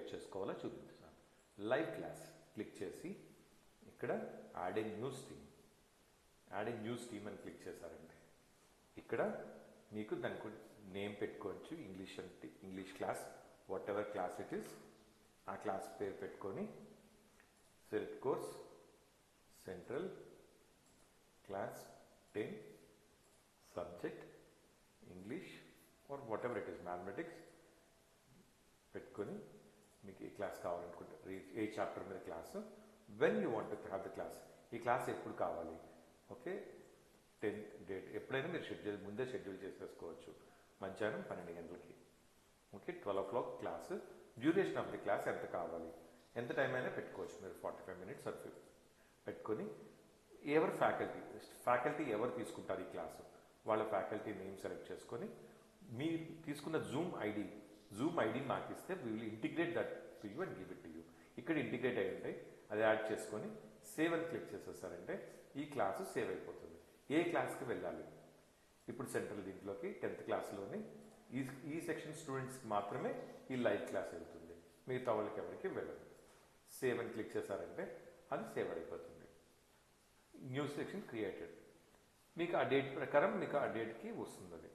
Create చేసుకోవాలో చూపిస్తాను. Live class click చేసి ఇక్కడ యాడ్ ఏ న్యూ స్ట్రీమ్ అని క్లిక్ చేశారంటే ఇక్కడ మీకు దానికి నేమ్ పెట్టుకోవచ్చు. English class, what ever class it is, ఆ క్లాస్ పేరు పెట్టుకొని select course central class 10 subject English are what ever it is mathematics పెట్టుకొని మీకు ఈ క్లాస్ కావాలనుకుంటే ఏ చాప్టర్ మీద class, when you want to have the class, ఈ క్లాస్ ఎప్పుడు కావాలి, ఓకే 10th డేట్ ఎప్పుడైనా మీరు ముందే షెడ్యూల్ చేసేసుకోవచ్చు. మధ్యాహ్నం 12 గంటలకి, okay 12 o'clock class. Duration of the class ఎంత కావాలి, ఎంత టైం అయినా పెట్టుకోవచ్చు మీరు, 45 minutes or 50 పెట్టుకొని ఎవరు ఫ్యాకల్టీ ఎవరు తీసుకుంటారు ఈ క్లాసు, వాళ్ళ ఫ్యాకల్టీ నేమ్ సెలెక్ట్ చేసుకొని మీరు తీసుకున్న జూమ్ ఐడి మాకు ఇస్తే we will integrate that to you and give it to you. ఇక్కడ ఇంటిగ్రేట్ అయి ఉంటాయి, అది యాడ్ చేసుకొని సేవ్ అని క్లిక్ చేసేసారంటే ఈ క్లాసు సేవ్ అయిపోతుంది. ఏ క్లాస్కి వెళ్ళాలి, ఇప్పుడు సెంట్రల్ దీంట్లోకి 10th క్లాస్లోని ఈ సెక్షన్ స్టూడెంట్స్కి మాత్రమే ఈ లైవ్ క్లాస్ వెళ్తుంది, మిగతా వాళ్ళకి ఎవరికి వెళ్ళదు. సేవ్ అని క్లిక్ చేశారంటే అది సేవ్ అయిపోతుంది. న్యూ సెక్షన్ క్రియేటెడ్, మీకు ఆ డేట్ ప్రకారం మీకు ఆ డేట్కి వస్తుంది అది.